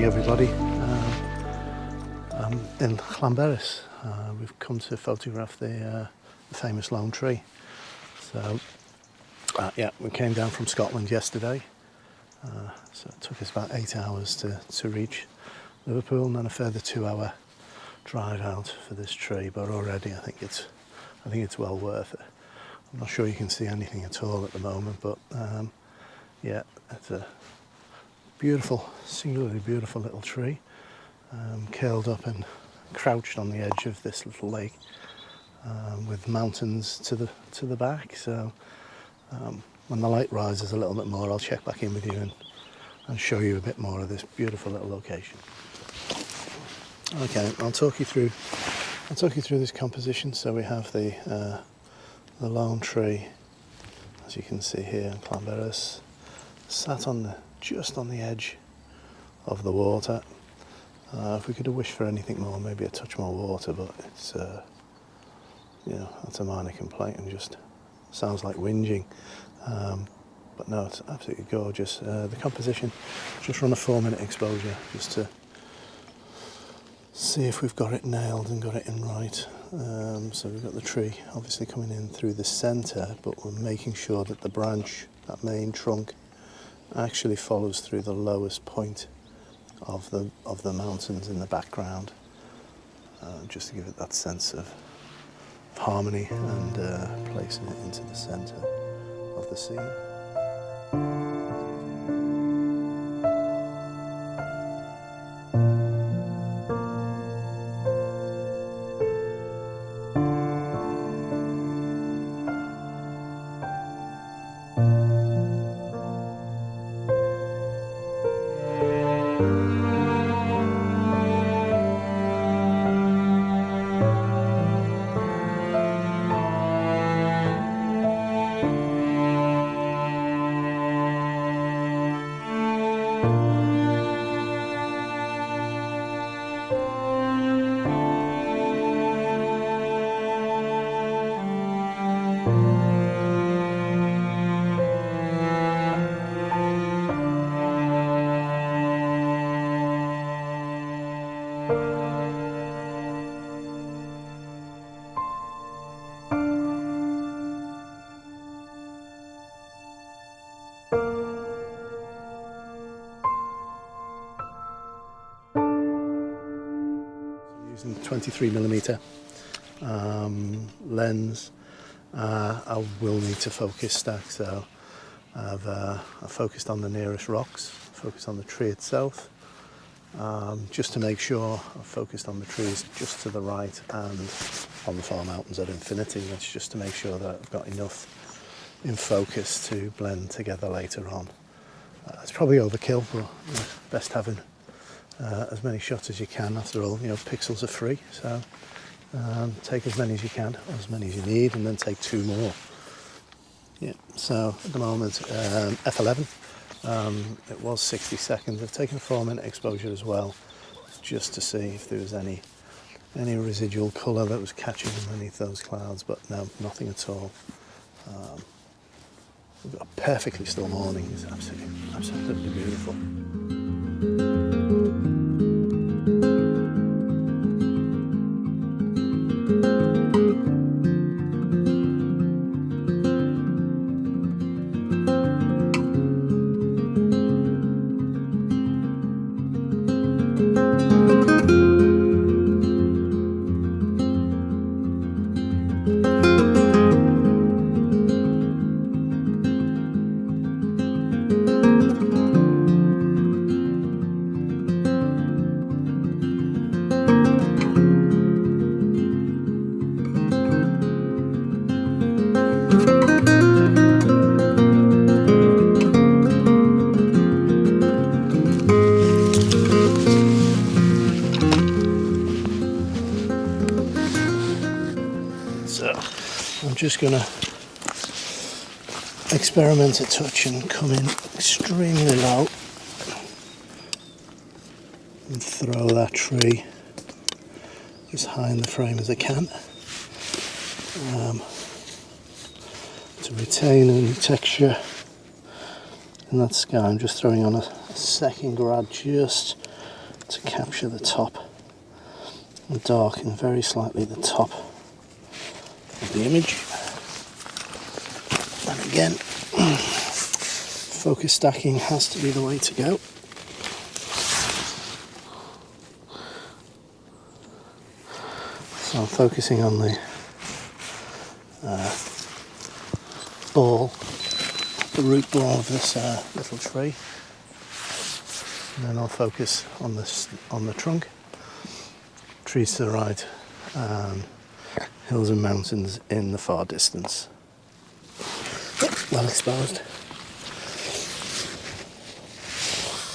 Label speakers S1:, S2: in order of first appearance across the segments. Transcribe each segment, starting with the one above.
S1: everybody. I'm in Llanberis. We've come to photograph the famous lone tree. So yeah, we came down from Scotland yesterday, so it took us about 8 hours to reach Liverpool, and then a further 2-hour drive out for this tree. But already I think it's well worth it. I'm not sure you can see anything at all at the moment, but yeah, it's a beautiful, singularly beautiful little tree, curled up and crouched on the edge of this little lake, with mountains to the back. So when the light rises a little bit more, I'll check back in with you and show you a bit more of this beautiful little location. Okay, I'll talk you through this composition. So we have the lone tree, as you can see here in Llanberis, sat just on the edge of the water. If we could have wished for anything more, maybe a touch more water, but it's you know, that's a minor complaint and just sounds like whinging. But no, it's absolutely gorgeous. The composition, just run a 4-minute exposure just to see if we've got it nailed and got it in right. So we've got the tree obviously coming in through the centre, but we're making sure that the branch, that main trunk, actually follows through the lowest point of the mountains in the background, just to give it that sense of harmony and placing it into the centre of the scene. Using 23mm lens, I will need to focus stack, so I've focused on the nearest rocks, focused on the tree itself, just to make sure I've focused on the trees just to the right and on the far mountains at infinity. That's just to make sure that I've got enough in focus to blend together later on. It's probably overkill, but best having as many shots as you can. After all, you know, pixels are free, so take as many as you can, or as many as you need, and then take 2 more. Yeah, so at the moment, f11, it was 60 seconds. I've taken a 4-minute exposure as well, just to see if there was any residual colour that was catching underneath those clouds, but no, nothing at all. We've got a perfectly still morning. It's absolutely beautiful. So I'm just going to experiment a touch and come in extremely low and throw that tree as high in the frame as I can to retain any texture in that sky. I'm just throwing on a second grad just to capture the top and darken very slightly the top of the image. And again, focus stacking has to be the way to go. So I'm focusing on the ball, the root ball of this little tree, and then I'll focus on the trunk, trees to the right, and hills and mountains in the far distance. Well exposed.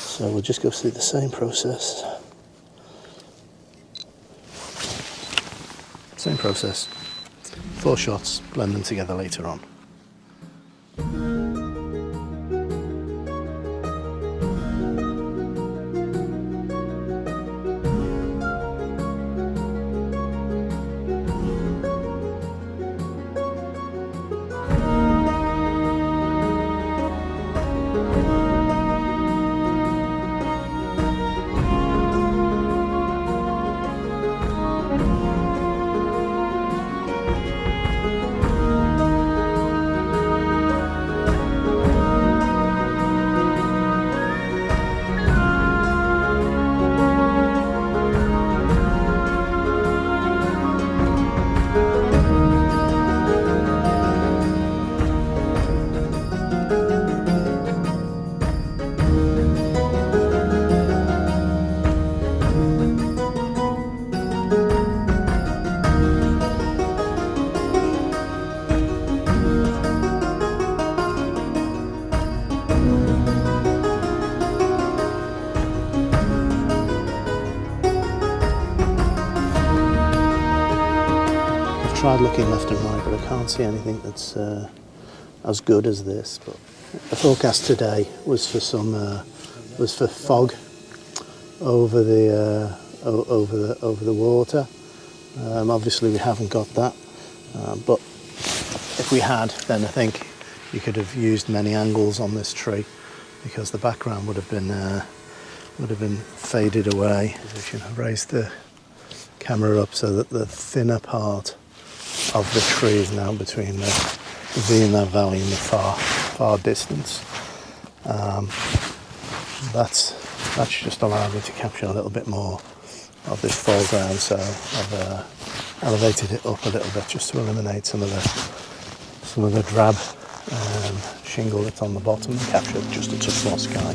S1: So we'll just go through the same process. Same process. 4 shots, blend them together later on. Tried looking left and right, but I can't see anything that's as good as this. But the forecast today was for fog over the water. Obviously, we haven't got that, but if we had, then I think you could have used many angles on this tree because the background would have been faded away. I've raised the camera up so that the thinner part of the tree is now between the V and that valley in the far distance. That's just allowed me to capture a little bit more of this foreground, so I've elevated it up a little bit just to eliminate some of the drab shingle that's on the bottom and capture just a touch more sky.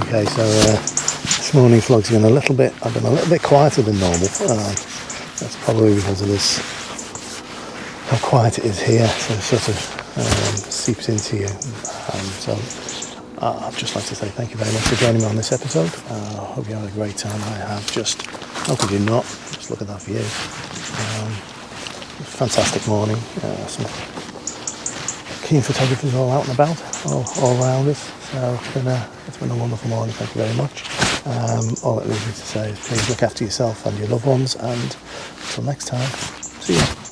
S1: Okay, so this morning's vlog's been I've been a little bit quieter than normal. That's probably because of this, how quiet it is here, so it sort of seeps into you. So I'd just like to say thank you very much for joining me on this episode. I hope you had a great time. I have just, how could you not? Just look at that view. Fantastic morning. Some keen photographers all out and about, all around us. So it's been a wonderful morning. Thank you very much. All that leaves me to say is please look after yourself and your loved ones, and until next time, see you.